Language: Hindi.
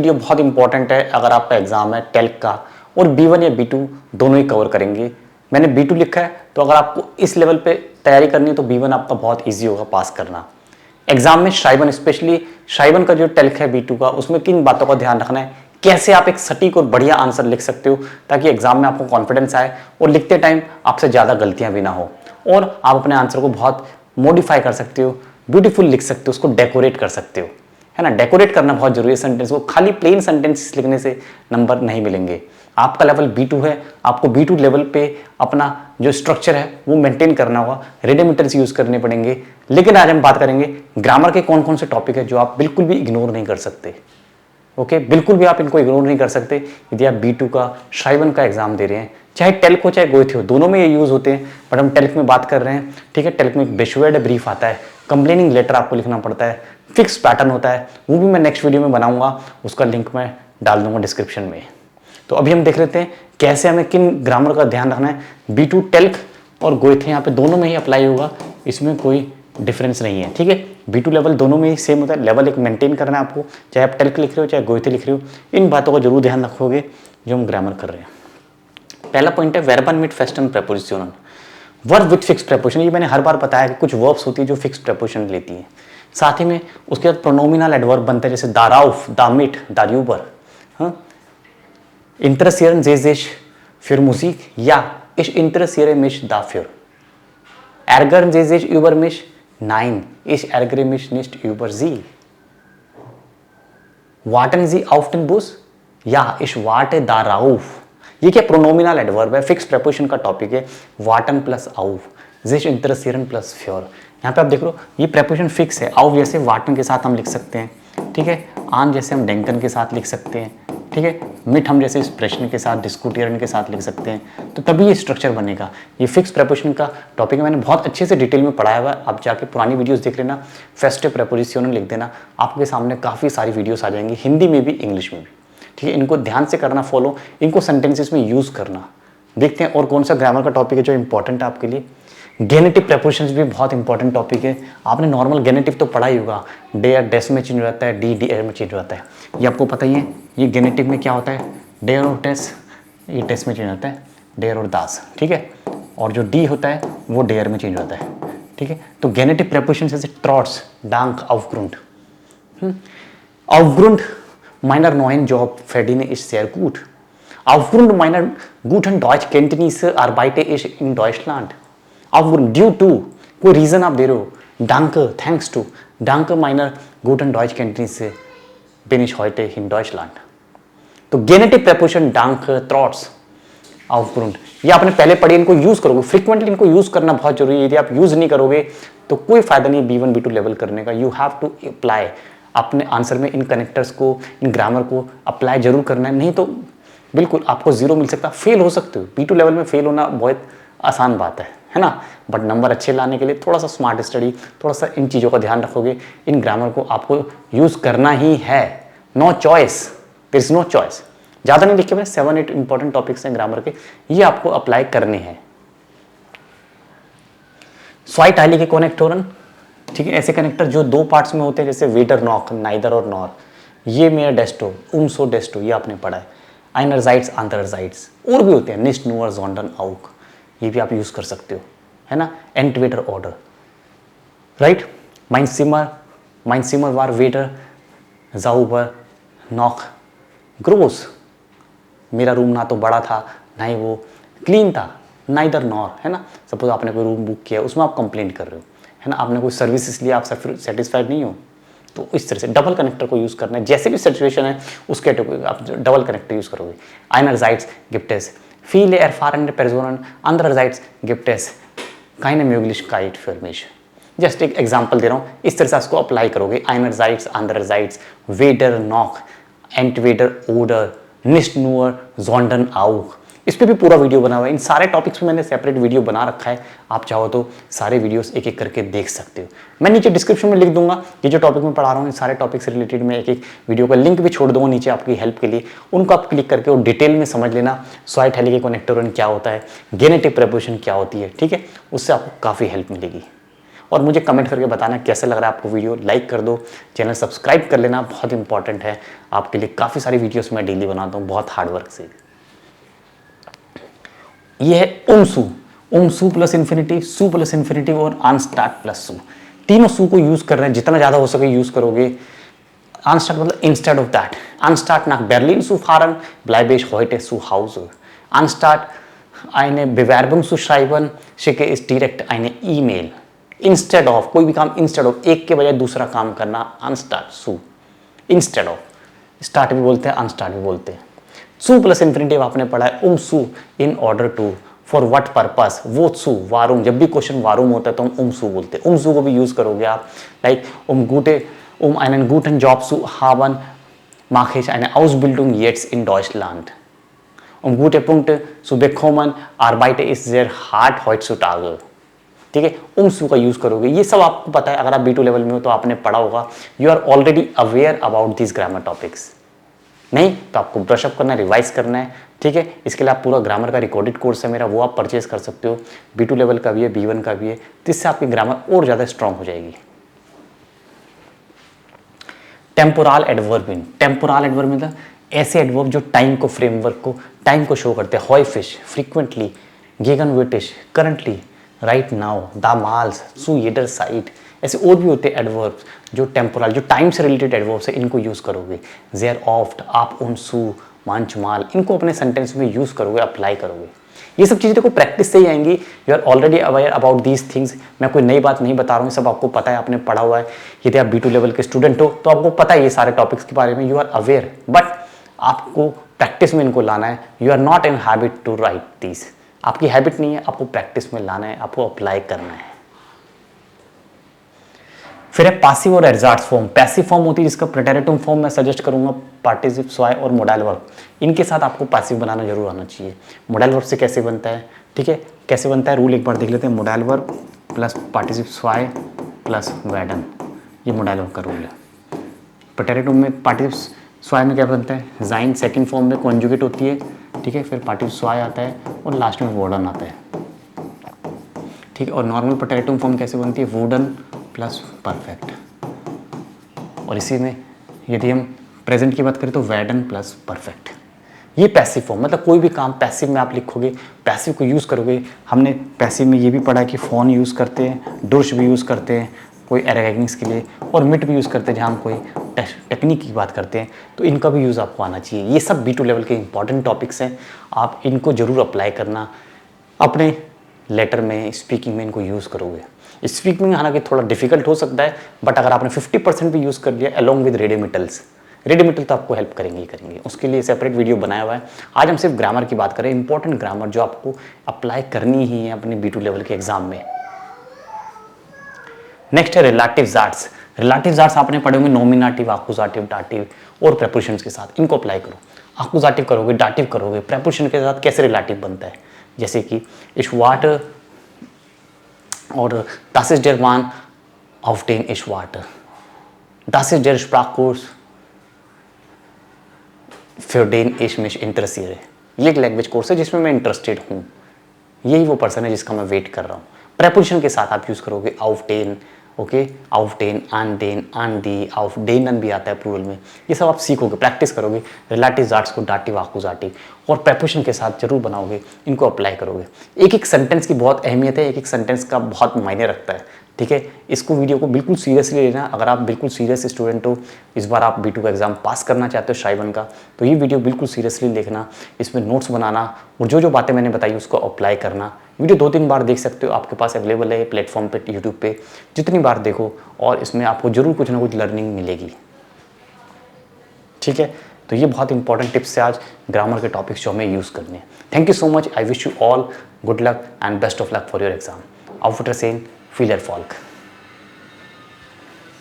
वीडियो बहुत इंपॉर्टेंट है अगर आपका एग्जाम है टेल्क का, और B1 या B2 दोनों ही कवर करेंगे। मैंने B2 लिखा है, तो अगर आपको इस लेवल पे तैयारी करनी है तो B1 आपका बहुत इजी होगा पास करना। एग्जाम में शाइवन, स्पेशली शाइवन का जो टेल्क है B2 का, उसमें किन बातों का ध्यान रखना है, कैसे आप एक सटीक और बढ़िया आंसर लिख सकते हो ताकि एग्जाम में आपको कॉन्फिडेंस आए और लिखते टाइम आपसे ज़्यादा गलतियां भी ना हो, और आप अपने आंसर को बहुत मॉडिफाई कर सकते हो, ब्यूटीफुल लिख सकते हो, उसको डेकोरेट कर सकते हो, है ना। डेकोरेट करना बहुत जरूरी है सेंटेंस को, खाली प्लेन सेंटेंस लिखने से नंबर नहीं मिलेंगे। आपका लेवल B2 है, आपको B2 लेवल पे अपना जो स्ट्रक्चर है वो मेंटेन करना होगा, रेडिमेटर्स यूज करने पड़ेंगे। लेकिन आज हम बात करेंगे ग्रामर के कौन कौन से टॉपिक है जो आप बिल्कुल भी इग्नोर नहीं कर सकते। ओके, बिल्कुल भी आप इनको इग्नोर नहीं कर सकते यदि आप B2 का शाइवन का एग्जाम दे रहे हैं, चाहे टेल्क हो चाहे गोएथ हो, दोनों में ये यूज होते हैं, बट हम टेल्क में बात कर रहे हैं। ठीक है, टेल्क में एक बेशवेड ब्रीफ आता है, कंप्लेनिंग लेटर आपको लिखना पड़ता है, फिक्स पैटर्न होता है, वो भी मैं नेक्स्ट वीडियो में बनाऊंगा, उसका लिंक मैं डाल दूंगा डिस्क्रिप्शन में। तो अभी हम देख लेते हैं कैसे हमें किन ग्रामर का ध्यान रखना है। B2 टेल्क और गोएथ यहाँ पे दोनों में ही अप्लाई होगा, इसमें कोई डिफरेंस नहीं है। ठीक है, B2 लेवल दोनों में ही सेम होता है, लेवल एक मेंटेन करना है आपको, चाहे आप टेल्क लिख रहे हो चाहे गोएथ लिख रहे हो। इन बातों का जरूर ध्यान रखोगे जो हम ग्रामर कर रहे हैं। पहला पॉइंट है verb with fasten preposition, verb with fix preposition. ये मैंने हर बार बताया कि कुछ वर्ब्स होती है जो फिक्स प्रेपोजिशन लेती हैं, साथ ही में उसके बाद प्रोनोमिनल एडवर्ब बनते हैं, जैसे दाराउफ, दामिट, दार्यूबर, interessieren Sie sich für Musik? Ja, ich interessiere mich dafür. Ärgern Sie sich über mich? Nein, ich ärgere mich nicht über Sie. Warten Sie auf den Bus? Ja, ich warte darauf. ये क्या प्रोनोमिनल एडवर्ब है, फिक्स प्रेपोजिशन का टॉपिक है, वाटन प्लस आउफ, sich interessieren प्लस फ्योर। यहाँ पे आप देख लो ये प्रेपोजिशन फिक्स है, आउफ जैसे वाटन के साथ हम लिख सकते हैं, ठीक है, आन जैसे हम डेंकन के साथ लिख सकते हैं, ठीक है, मिट हम जैसे इस प्रश्न के साथ, डिस्कुटियरन के साथ लिख सकते हैं, तो तभी ये स्ट्रक्चर बनेगा। ये फिक्स प्रेपोजिशन का टॉपिक है, मैंने बहुत अच्छे से डिटेल में पढ़ाया हुआ है, आप जाके पुरानी वीडियोस देख लेना, फेस्टिव प्रेपोजिशन लिख देना, आपके सामने काफ़ी सारी वीडियोस आ जाएंगी, हिंदी में भी इंग्लिश में भी। ठीक है, इनको ध्यान से करना फॉलो, इनको सेंटेंसेस में यूज़ करना। देखते हैं और कौन सा ग्रामर का टॉपिक है जो इंपॉर्टेंट है आपके लिए। गेनेटिव प्रेपोजिशंस भी बहुत इंपॉर्टेंट टॉपिक है, आपने नॉर्मल गेनेटिव तो पढ़ा ही होगा, डेयर डेस में चेंज हो जाता है, डी डी में चेंज हो जाता है, ये आपको पता ही है। ये गेनेटिव में क्या होता है, डेयर और टेस, ये टेस में चेंज होता है, डेयर और दास, ठीक है, और जो डी होता है वो डेयर में चेंज होता है। ठीक है, तो गेनेटिव प्रेपोजिशन जैसे ट्रॉट्स, डांक, aufgrund, aufgrund meiner neuen Job verdiene ich sehr gut. Aufgrund meiner guten Deutschkenntnisse arbeite ich in Deutschland. Aufgrund, due to, कोई रीजन आप दे रहे हो, danke, thanks to, danke meiner guten Deutschkenntnisse bin ich heute in Deutschland. तो गेनेटिव प्रेपोजिशन danke, trotz, aufgrund, ये आपने पहले पढ़ी, इनको यूज करोगे फ्रीक्वेंटली, इनको यूज करना बहुत जरूरी है। यदि आप यूज नहीं करोगे तो कोई फायदा नहीं B1 B2 लेवल करने का। यू हैव टू अप्लाई अपने आंसर में इन कनेक्टर्स को, इन ग्रामर को अप्लाई जरूर करना है, नहीं तो बिल्कुल आपको जीरो मिल सकता, फेल हो सकते हो। B2 लेवल में फेल होना बहुत आसान बात है ना, बट नंबर अच्छे लाने के लिए थोड़ा सा स्मार्ट स्टडी, थोड़ा सा इन चीज़ों का ध्यान रखोगे, इन ग्रामर को आपको यूज करना ही है, no choice, there is no choice. ज़्यादा नहीं लिखे, मैंने 7-8 इंपॉर्टेंट टॉपिक्स हैं ग्रामर के, ये आपको अप्लाई करने हैं। स्वाइट आइली के कनेक्टोरन, ठीक है, ऐसे कनेक्टर जो दो पार्ट्स में होते हैं, जैसे वेटर नॉक, नाइदर और नॉर, ये मेरा डेस्टो, उमसो डेस्टो, ये आपने पढ़ा है। आइनरजाइट्स, आंतरजाइट्स, और भी होते हैं, निस्ट, नूअर, जोंडन, आउक, ये भी आप यूज कर सकते हो, है ना। एंटवेटर ऑर्डर, राइट, माइन सिमर वार वेटर, जाउबर, नॉक, ग्रोस, मेरा रूम ना तो बड़ा था ना ही वो क्लीन था, नाइदर नॉर, है ना। सपोज आपने कोई रूम बुक किया, उसमें आप कंप्लेंट कर रहे हो, है ना, आपने कोई सर्विस इसलिए आप सेटिस्फाइड नहीं हो, तो इस तरह से डबल कनेक्टर को यूज करना है, जैसे भी सिचुएशन है उसके आप डबल कनेक्टर यूज करोगे। einerseits gibt es viele erfahrene Personen, andererseits gibt es keine Möglichkeit für mich। Just एक एग्जाम्पल दे रहा हूँ, इस तरह से इसको अप्लाई करोगे। einerseits, andererseits, weder noch, entweder oder, nicht nur, sondern auch, इस पर भी पूरा वीडियो बना हुआ है। इन सारे टॉपिक्स पे मैंने सेपरेट वीडियो बना रखा है, आप चाहो तो सारे वीडियोस एक एक करके देख सकते हो। मैं नीचे डिस्क्रिप्शन में लिख दूंगा, ये जो टॉपिक मैं पढ़ा रहा हूँ इन सारे टॉपिक से रिलेटेड मैं एक एक वीडियो का लिंक भी छोड़ दूंगा नीचे आपकी हेल्प के लिए, उनको आप क्लिक करके और डिटेल में समझ लेना स्वाइट हेली कनेक्टोरन क्या होता है, गेनेटिव प्रेपोजिशन क्या होती है, ठीक है, उससे आपको काफ़ी हेल्प मिलेगी। और मुझे कमेंट करके बताना कैसे लग रहा है आपको वीडियो। लाइक कर दो, चैनल सब्सक्राइब कर लेना, बहुत इंपॉर्टेंट है आपके लिए। काफ़ी सारी वीडियोस मैं डेली बनाता हूँ बहुत हार्डवर्क से। ये है उम सू प्लस इन्फिनिटिव, सू प्लस इन्फिनिटिव और अनस्टार्ट प्लस सू। तीनों सू को यूज कर रहे हैं, जितना ज्यादा हो सके यूज करोगे। अनस्टार्ट मतलब instead of that. Unstarred nach Berlin zu fahren, bleibe ich heute zu Hause. Anstatt eine Bewerbung zu schreiben, schicke ich direkt eine E-Mail. Instead of, कोई भी काम instead of, एक के बजाय दूसरा काम करना, अनस्टार्ट सू। इंस्टेड ऑफ, स्टार्ट भी बोलते हैं, अनस्टार्ट भी बोलते हैं। सू प्लस इन्फिनिटिव आपने पढ़ा है so in order to, for what purpose, वो सू वारूम। जब भी क्वेश्चन वारूम होता है तो हम सू बोलते हैं। सू को भी यूज करोगे आप, like einen guten Job zu haben, mache ich eine Ausbildung jetzt in Deutschland. Gute Punkte zu bekommen, arbeite ich sehr hart heutzutage. ठीक है, सू का यूज करोगे। ये सब आपको पता है, अगर आप B2 लेवल में हो तो आपने पढ़ा होगा। You are already aware about this grammar topics. नहीं तो आपको ब्रशअप करना है, रिवाइज करना है। ठीक है, इसके लिए आप पूरा ग्रामर का रिकॉर्डेड कोर्स है मेरा, वो आप परचेज कर सकते हो। B2 लेवल का भी है, B1 का भी है, जिससे आपकी ग्रामर और ज़्यादा स्ट्रांग हो जाएगी। टेम्पोरल एडवर्ब मतलब ऐसे एडवर्ब जो टाइम को, फ्रेमवर्क को, टाइम को शो करते हैं। हॉइफिश, फ्रीक्वेंटली, गेगनवेटिश, करंटली, राइट नाउ, दामाल्स, सू येडर साइट, ऐसे और भी होते हैं एडवर्ब्स जो टेम्पोरल, जो टाइम से रिलेटेड एडवर्ब्स है, इनको यूज करोगे। जेयर ऑफ्ट, आप उन सू, मांचमाल, इनको अपने सेंटेंस में यूज करोगे, अप्लाई करोगे। ये सब चीज़ें देखो प्रैक्टिस से ही आएंगी। You are already aware about these things. मैं कोई नई बात नहीं बता रहा हूँ, सब आपको पता है, आपने पढ़ा हुआ है। यदि आप B2 लेवल के स्टूडेंट हो तो आपको पता है ये सारे टॉपिक्स के बारे में, यू आर अवेयर, बट आपको प्रैक्टिस में इनको लाना है। You are not in habit to write this, आपकी हैबिट नहीं है, आपको प्रैक्टिस में लाना है, आपको अप्लाई करना है। फिर है पासिव और एग्जैक्ट फॉर्म। पैसिव फॉर्म होती है जिसका प्रेटेरिटम फॉर्म मैं सजेस्ट करूंगा, पार्टिसिप, स्वाय और मोडाइल वर्ब। इनके साथ आपको पैसिव बनाना जरूर आना चाहिए। मोडाइल वर्ब से कैसे बनता है, ठीक है, कैसे बनता है रूल एक बार देख लेते हैं। मोडाइल वर्ब प्लस पार्टिसिप स्वाय प्लस वैडन, ये मोडाइल वर्ब का रूल है। प्रेटेरिटम में पार्टिसिप स्वाय में क्या बनता है, जाइन सेकेंड फॉर्म में कॉन्जुगेट होती है, ठीक है, फिर पार्टिसिप स्वाय आता है और लास्ट में वुडन आता है। ठीक है, और नॉर्मल प्रेटेरिटम फॉर्म कैसे बनती है, वुडन प्लस परफेक्ट। और इसी में यदि हम प्रेजेंट की बात करें तो वैडन प्लस परफेक्ट। ये पैसिव फॉर्म, मतलब कोई भी काम पैसिव में आप लिखोगे, पैसिव को यूज़ करोगे। हमने पैसिव में ये भी पढ़ा है कि फ़ोन यूज़ करते हैं, डुर्श भी यूज़ करते हैं कोई एरेगनिक्स के लिए, और मिट भी यूज़ करते हैं जहाँ हम कोई टेक्निक की बात करते हैं, तो इनका भी यूज़ आपको आना चाहिए। ये सब B2 लेवल के इंपॉर्टेंट टॉपिक्स हैं, आप इनको ज़रूर अप्लाई करना अपने लेटर में, स्पीकिंग में इनको यूज़ करोगे। स्पीकिंग हालांकि थोड़ा डिफिकल्ट हो सकता है, बट अगर आपने 50% भी यूज़ कर लिया अलॉन्ग विद रेडिमिटल्स, रेडिमिटल तो आपको हेल्प करेंगे ही करेंगे। उसके लिए सेपरेट वीडियो बनाया हुआ है। आज हम सिर्फ ग्रामर की बात करें, इंपॉर्टेंट ग्रामर जो आपको अप्लाई करनी ही है अपने B2 लेवल के एग्जाम में। नेक्स्ट है रिलेटिव्स आर्ट्स। रिलेटिव्स आर्ट्स आपने पढ़े होंगे, नॉमिनेटिव, आकुजाटिव, डाटिव और प्रेपोजिशन के साथ। इनको अप्लाई करो। आकुजाटिव करोगे, डाटिव करोगे, प्रेपोजिशन के साथ कैसे रिलेटिव बनता है, जैसे कि इश वाटर और das ist der Mann, auf den ich warte. Das ist der Sprachkurs, für den ich mich interessiere. ये एक लैंग्वेज कोर्स है जिसमें मैं इंटरेस्टेड हूँ, यही वो पर्सन है जिसका मैं वेट कर रहा हूँ। प्रेपोजिशन के साथ आप यूज़ करोगे auf den, okay, auf den, an den, an die, auf denen भी आता है प्लूरल में। ये सब आप सीखोगे, प्रैक्टिस करोगे। रिलेटिव्स आर्ट्स को डाटिव, आकुजाटिव और प्रेपोजिशन के साथ जरूर बनाओगे, इनको अप्लाई करोगे। एक एक सेंटेंस की बहुत अहमियत है, एक एक सेंटेंस का बहुत मायने रखता है, ठीक है। इसको वीडियो को बिल्कुल सीरियसली लेना। अगर आप बिल्कुल सीरियस स्टूडेंट हो, इस बार आप B2 का एग्जाम पास करना चाहते हो शाइवन का, तो ये वीडियो बिल्कुल सीरियसली देखना, इसमें नोट्स बनाना और जो जो बातें मैंने बताई उसको अप्लाई करना। वीडियो 2-3 बार देख सकते हो, आपके पास अवेलेबल है प्लेटफॉर्म पे, यूट्यूब पे, जितनी बार देखो और इसमें आपको जरूर कुछ ना कुछ लर्निंग मिलेगी, ठीक है। तो ये बहुत इंपॉर्टेंट टिप्स है आज ग्रामर के टॉपिक्स जो हमें यूज़ करने हैं। Thank you so much, I wish you all good luck and best of luck for your exam. auf Wiedersehen, viel Erfolg।